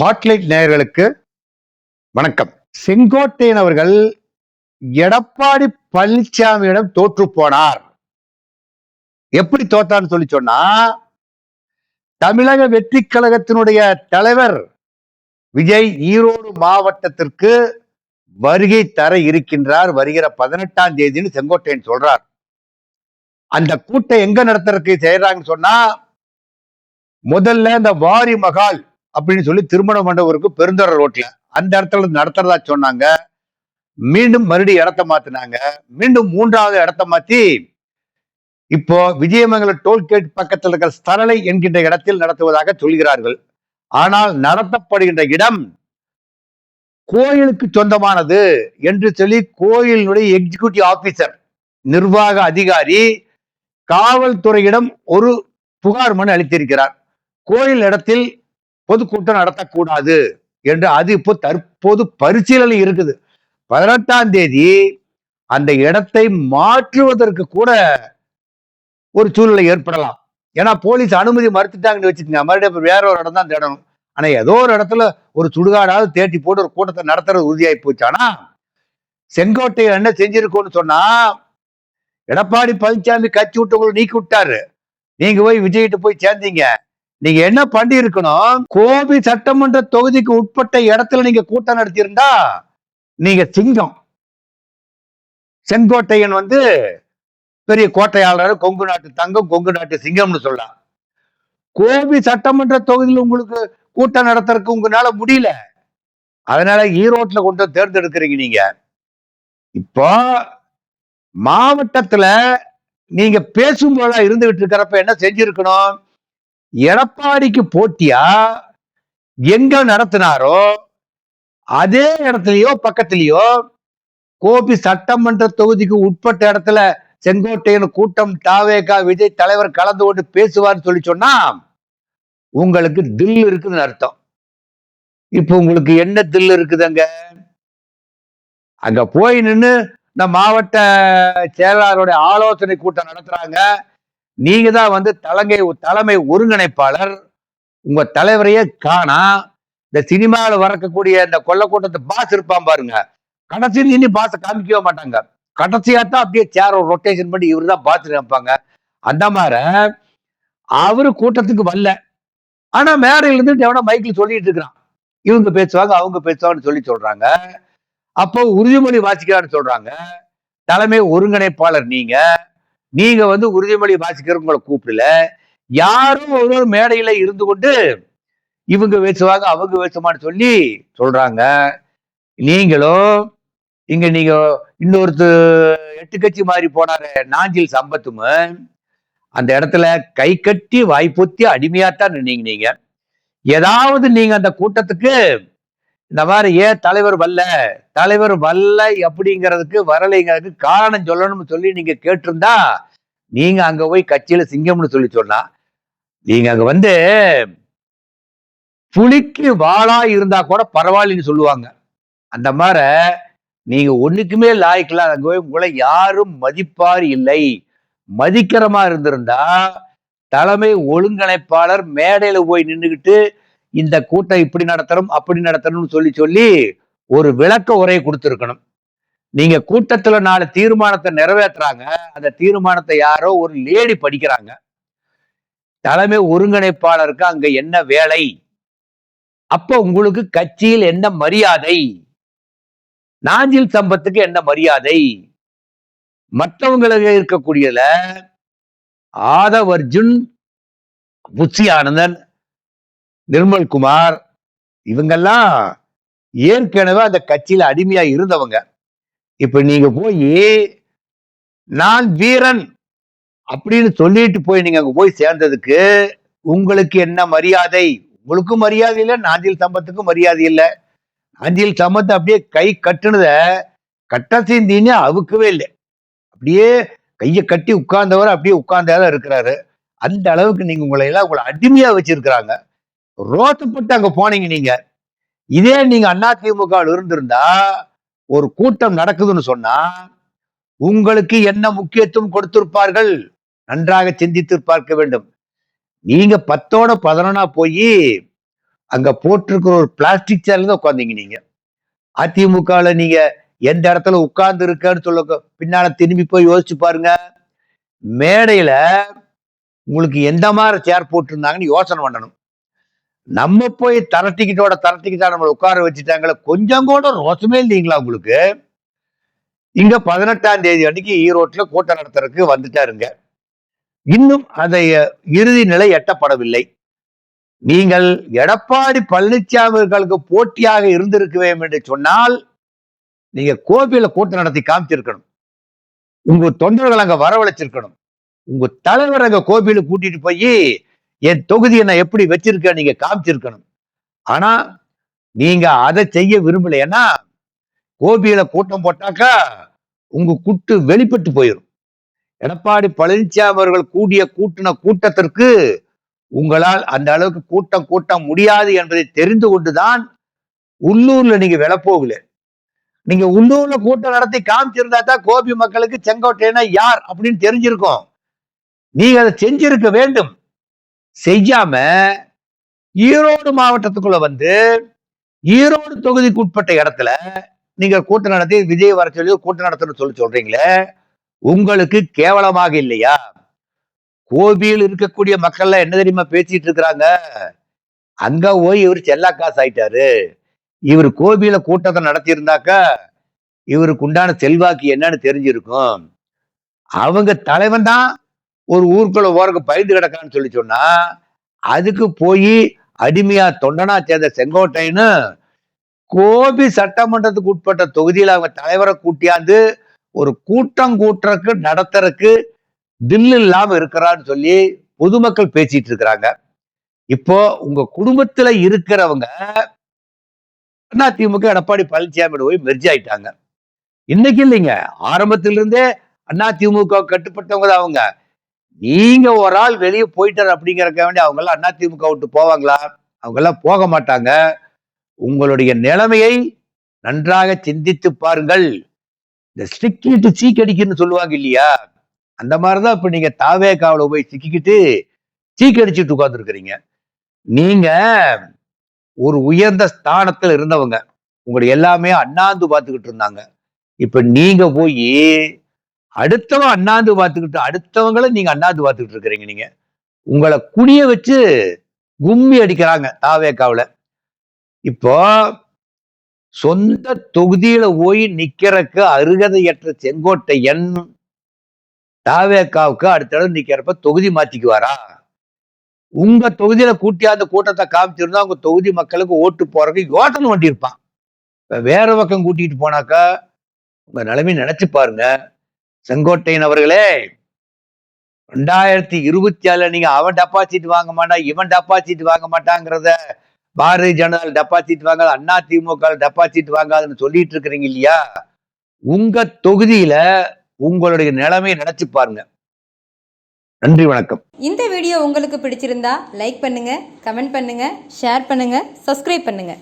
Spotlight நேயர்களுக்கு வணக்கம். செங்கோட்டையன் அவர்கள் எடப்பாடி பழனிசாமியிடம் தோற்று போனார். எப்படி தோத்தான்னு சொல்லி சொன்னா, தமிழக வெற்றி கழகத்தினுடைய தலைவர் விஜய் ஈரோடு மாவட்டத்திற்கு வருகை தர இருக்கின்றார். வருகிற 18ஆம் தேதின்னு செங்கோட்டையன் சொல்றார். அந்த கூட்டம் எங்க நடத்துறதுக்கு செய்யறாங்கன்னு சொன்னா, முதல்ல இந்த வாரி மகால் அப்படின்னு சொல்லி திருமண மண்டபருக்கு பெருந்தொடர் ரோட்ல அந்த இடத்துல நடத்துறதா சொன்னாங்க. மீண்டும் மறுபடியும் இடத்த மாத்தினாங்க. மீண்டும் 3வது இடத்த மாத்தி இப்போ விஜயமங்கலம் டோல்கேட் பக்கத்தில் இருக்கிற ஸ்தரலை என்கின்ற இடத்தில் நடத்துவதாக சொல்கிறார்கள். ஆனால் நடத்தப்படுகின்ற இடம் கோயிலுக்கு சொந்தமானது என்று சொல்லி கோயிலினுடைய எக்ஸிகியூட்டிவ் ஆபீசர், நிர்வாக அதிகாரி காவல்துறையிடம் ஒரு புகார் மனு அளித்திருக்கிறார். கோயில் இடத்தில் பொதுக்கூட்டம் நடத்தக்கூடாது என்று அது இப்போ தற்போது பரிசீலனை இருக்குது. 18ஆம் தேதி அந்த இடத்தை மாற்றுவதற்கு கூட ஒரு சூழ்நிலை ஏற்படலாம். ஏன்னா போலீஸ் அனுமதி மறுத்துட்டாங்கன்னு வச்சுக்கோங்க, மறுபடியும் வேற ஒரு இடம் தான் தேடணும். ஆனா ஏதோ ஒரு இடத்துல ஒரு சுடுகாடாவது தேட்டி போட்டு ஒரு கூட்டத்தை நடத்துறது உறுதியாகி போச்சானா, செங்கோட்டையில் என்ன செஞ்சிருக்கோன்னு சொன்னா, எடப்பாடி பழனிசாமி கட்சி விட்டு நீக்கி விட்டாரு. நீங்க போய் விஜய்கிட்ட போய் சேர்ந்தீங்க. நீங்க என்ன பண்ணி இருக்கணும், கோபி சட்டமன்ற தொகுதிக்கு உட்பட்ட இடத்துல நீங்க கூட்டம் நடத்தியிருந்தா நீங்க சிங்கம். செங்கோட்டையன் பெரிய கோட்டையாளர், கொங்கு நாட்டு தங்கம், கொங்கு நாட்டு சிங்கம்னு சொல்லலாம். கோபி சட்டமன்ற தொகுதியில் உங்களுக்கு கூட்டம் நடத்துறதுக்கு உங்களால முடியல. அதனால ஈரோட்ல கொண்டு தேர்ந்தெடுக்கிறீங்க. நீங்க இப்போ மாவட்டத்துல நீங்க பேசும்போதா இருந்துகிட்டு இருக்கிறப்ப என்ன செஞ்சிருக்கணும், எடப்பாடிக்கு போட்டியா எங்க நடத்தினாரோ அதே இடத்துலயோ பக்கத்திலேயோ கோபி சட்டமன்ற தொகுதிக்கு உட்பட்ட இடத்துல செங்கோட்டையன் கூட்டம் தாவேகா விஜய் தலைவர் கலந்து கொண்டு பேசுவார்னு சொல்லி சொன்னா உங்களுக்கு தில் இருக்குதுன்னு அர்த்தம். இப்ப உங்களுக்கு என்ன தில் இருக்குதுங்க? அங்க போய் நின்று இந்த மாவட்ட செயலாளருடைய ஆலோசனை கூட்டம் நடத்துறாங்க. நீங்க தான் தலைமை ஒருங்கிணைப்பாளர். உங்க தலைவரையே காணா. இந்த சினிமாவில் வரக்கூடிய இந்த கொள்ள கூட்டத்தை பாஸ் இருப்பான் பாருங்க, கடைசியில் இனி பாச காமிக்கவே மாட்டாங்க. கடைசியாத்தான் அப்படியே சேர் ரொட்டேஷன் பண்ணி இவரு தான் பாத்து நினைப்பாங்க. அந்த மாதிரி அவரு கூட்டத்துக்கு வரல. ஆனா மேடையில இருந்து எவனா மைக்கில் சொல்லிட்டு இருக்கிறான், இவங்க பேசுவாங்க அவங்க பேசுவாங்கன்னு சொல்லி சொல்றாங்க. அப்போ உறுதிமொழி வாசிக்கிறான்னு சொல்றாங்க. தலைமை ஒருங்கிணைப்பாளர் நீங்க உறுதிமொழி வாசிக்கிறவங்களை கூப்பிடல. யாரும் ஒரு மேடையில இருந்து கொண்டு இவங்க பேசுவாங்க அவங்க பேசுமான்னு சொல்லி சொல்றாங்க. நீங்களும் இங்க நீங்க இன்னொருத்து 8 கட்சி மாறி போனாரு நாஞ்சில் சம்பத்தும் அந்த இடத்துல கை கட்டி வாய்ப்பொத்தி அடிமையாத்தான் நின்னீங்க. நீங்க ஏதாவது நீங்க அந்த கூட்டத்துக்கு இந்த மாதிரி ஏன் தலைவர் வரல அப்படிங்கிறதுக்கு வரலைங்கிறதுக்கு காரணம் சொல்லணும்னு சொல்லி நீங்க கேட்டிருந்தா, நீங்க அங்க போய் கட்சியில சிங்கம்னு சொல்லி சொன்னா, நீங்க அங்க புலிக்கு வாளா இருந்தா கூட பரவாயில்லன்னு சொல்லுவாங்க. அந்த மாதிரி நீங்க ஒண்ணுக்குமே லாய்க்கலாம். அங்க போய் உங்களை யாரும் மதிப்பார் இல்லை. மதிக்கிற மாதிரி இருந்திருந்தா தலைமை ஒருங்கிணைப்பாளர் மேடையில போய் நின்றுகிட்டு இந்த கூட்டம் இப்படி நடத்தணும் அப்படி நடத்தணும்னு சொல்லி ஒரு விளக்க உரையை கொடுத்திருக்கணும். நீங்க கூட்டத்துல 4 தீர்மானத்தை நிறைவேற்றுறாங்க. அந்த தீர்மானத்தை யாரோ ஒரு லேடி படிக்கிறாங்க. தலைமை ஒருங்கிணைப்பாளருக்கு அங்க என்ன வேலை? அப்ப உங்களுக்கு கட்சியில் என்ன மரியாதை? நாஞ்சில் சம்பத்துக்கு என்ன மரியாதை? மற்றவங்களுக்கு இருக்கக்கூடியதுல ஆதவ் அர்ஜுன், புஷி ஆனந்தன், நிர்மல்குமார் இவங்கெல்லாம் ஏற்கனவே அந்த கட்சியில அடிமையா இருந்தவங்க. இப்ப நீங்க போய் நான் வீரன் அப்படின்னு சொல்லிட்டு போய் நீங்க அங்க போய் சேர்ந்ததுக்கு உங்களுக்கு என்ன மரியாதை? உங்களுக்கும் மரியாதை இல்லை, நாஞ்சில் சம்பத்துக்கும் மரியாதை இல்லை. நாஞ்சில் சம்பத் அப்படியே கை கட்டுனத கட்டசீந்தின்னு அவுக்கவே இல்லை. அப்படியே கையை கட்டி உட்கார்ந்தவர் அப்படியே உட்கார்ந்தாதான் இருக்கிறாரு. அந்த அளவுக்கு நீங்க உங்களை அடிமையா வச்சிருக்கிறாங்க. ரோத்தப்பட்டு அங்க போனீங்க. நீங்க இதே நீங்க அதிமுக இருந்திருந்தா ஒரு கூட்டம் நடக்குதுன்னு சொன்னா உங்களுக்கு என்ன முக்கியத்துவம் கொடுத்திருப்பார்கள்? நன்றாக சிந்தித்து பார்க்க வேண்டும். நீங்க 10ஓட 11 போய் அங்க போட்டிருக்கிற ஒரு பிளாஸ்டிக் சேர்ல தான் உட்காந்தீங்க நீங்க. அதிமுகவில் நீங்க எந்த இடத்துல உட்கார்ந்து இருக்கன்னு சொல்ல பின்னால திரும்பி போய் யோசிச்சு பாருங்க. மேடையில உங்களுக்கு எந்த மாதிரி சேர் போட்டிருந்தாங்கன்னு யோசனை பண்ணணும். நம்ம போய் தரட்டிக்கிட்டா நம்மளை உட்கார வச்சுட்டாங்களே, கொஞ்சம் கூட ரோசமே இல்லைங்களா உங்களுக்கு? இங்க 18ஆம் தேதி அன்னைக்கு ஈரோட்டுல கூட்டம் நடத்துறதுக்கு வந்துட்டாருங்க. இன்னும் அதை இறுதி நிலை எட்டப்படவில்லை. நீங்கள் எடப்பாடி பழனிசாமி அவர்களுக்கு போட்டியாக இருந்திருக்க வேண்டும் என்று சொன்னால் நீங்க கோபியில கூட்டம் நடத்தி காமிச்சிருக்கணும். உங்க தொண்டர்கள் அங்க வரவழைச்சிருக்கணும். உங்க தலைவர் அங்க கோபியில கூட்டிட்டு போய் என் தொகுதியை நான் எப்படி வச்சிருக்கேன் நீங்க காமிச்சிருக்கணும். ஆனா நீங்க அதை செய்ய விரும்பல. ஏன்னா கோபியில கூட்டம் போட்டாக்கா உங்க குட்டு வெளிப்பட்டு போயிடும். எடப்பாடி பழனிசாமி அவர்கள் கூட்டின கூட்டத்திற்கு உங்களால் அந்த அளவுக்கு கூட்டம் முடியாது என்பதை தெரிந்து கொண்டுதான் உள்ளூர்ல நீங்க விளப்போகல. நீங்க உள்ளூர்ல கூட்டம் நடத்தி காமிச்சிருந்தா தான் கோபி மக்களுக்கு செங்கோட்டையனா யார் அப்படின்னு தெரிஞ்சிருக்கும். நீங்க அதை செஞ்சிருக்க வேண்டும். செய்யாம ஈரோடு மாவட்டத்துக்குள்ள வந்து ஈரோடு தொகுதிக்கு உட்பட்ட இடத்துல நீங்க கூட்டம் நடத்தி விஜய் வர சொல்லி கூட்டம் நடத்தணும்னு சொல்றீங்களே, உங்களுக்கு கேவலமாக இல்லையா? கோபியில் இருக்கக்கூடிய மக்கள் என்ன தெரியுமா பேசிட்டு இருக்கிறாங்க? அங்க போய் இவர் செல்லா காசு ஆயிட்டாரு. இவர் கோபியில கூட்டத்தை நடத்தி இருந்தாக்கா இவருக்கு உண்டான செல்வாக்கு என்னன்னு தெரிஞ்சிருக்கும். அவங்க தலைவன் தான் ஒரு ஊருக்குள்ள ஓரக்கு பயந்து கிடக்கான்னு சொல்லி சொன்னா அதுக்கு போய் அடிமையா தொண்டனா சேர்ந்த செங்கோட்டைன்னு கோபி சட்டமன்றத்துக்கு உட்பட்ட தொகுதியில் அவங்க தலைவரை கூட்டியாந்து ஒரு கூட்டம் கூட்டுறதுக்கு நடத்துறதுக்கு தில்லு இல்லாம இருக்கிறான்னு சொல்லி பொதுமக்கள் பேசிட்டு இருக்கிறாங்க. இப்போ உங்க குடும்பத்துல இருக்கிறவங்க அதிமுக எடப்பாடி பழனிசாமி போய் மெர்ஜ் ஆயிட்டாங்க. இன்னைக்கு இல்லைங்க, ஆரம்பத்திலிருந்தே அதிமுக கட்டுப்பட்டவங்க தான் அவங்க. நீங்க ஒரு ஆள் வெளியே போயிட்டார் அப்படிங்கிறக்க வேண்டிய அவங்க எல்லாம் அதிமுக விட்டு போவாங்களா? அவங்க எல்லாம் போக மாட்டாங்க. உங்களுடைய நிலைமையை நன்றாக சிந்தித்து பாருங்கள். இந்த ஸ்டிக்கிட்டு சீக்கடிக்குன்னு சொல்லுவாங்க இல்லையா, அந்த மாதிரிதான் இப்ப நீங்க தாவேகாவுல போய் சிக்கிக்கிட்டு சீக்கடிச்சுட்டு உட்கார்ந்து இருக்கிறீங்க. நீங்க ஒரு உயர்ந்த ஸ்தானத்துல இருந்தவங்க, உங்களுடைய எல்லாமே அண்ணாந்து பார்த்துக்கிட்டு இருந்தாங்க. இப்ப நீங்க போய் அடுத்தவன் அண்ணாந்து பார்த்துக்கிட்டு அடுத்தவங்களை நீங்க அண்ணாந்து பார்த்துக்கிட்டு இருக்கிறீங்க. நீங்க உங்களை குனிய வச்சு கும்மி அடிக்கிறாங்க தாவேகாவுல. இப்போ சொந்த தொகுதியில போய் நிக்கிறக்கு அருகதையற்ற செங்கோட்டையன் தாவேகாவுக்கு அடுத்த தடவை நிக்கிறப்ப தொகுதி மாத்திக்குவாரா? உங்க தொகுதியில கூட்டியாந்து கூட்டத்தை காமிச்சிருந்தா உங்க தொகுதி மக்களுக்கு ஓட்டு போறதுக்கு யோசனை பண்ணியிருப்பான். வேற பக்கம் கூட்டிட்டு போனாக்கா உங்க நிலைமை நினைச்சு பாருங்க. செங்கோட்டையன் அவர்களே, 2027 நீங்க அவன் டெபாசிட் வாங்க மாட்டான் இவன் டெபாசிட் வாங்க மாட்டாங்கிறத பாரதிய ஜனதா டெபாசிட் வாங்காது அதிமுக டெபாசிட் வாங்காதுன்னு சொல்லிட்டு இருக்கிறீங்க இல்லையா, உங்க தொகுதியில உங்களுடைய நிலைமையை நினைச்சு பாருங்க. நன்றி, வணக்கம். இந்த வீடியோ உங்களுக்கு பிடிச்சிருந்தா லைக் பண்ணுங்க, கமெண்ட் பண்ணுங்க, ஷேர் பண்ணுங்க, சப்ஸ்கிரைப் பண்ணுங்க.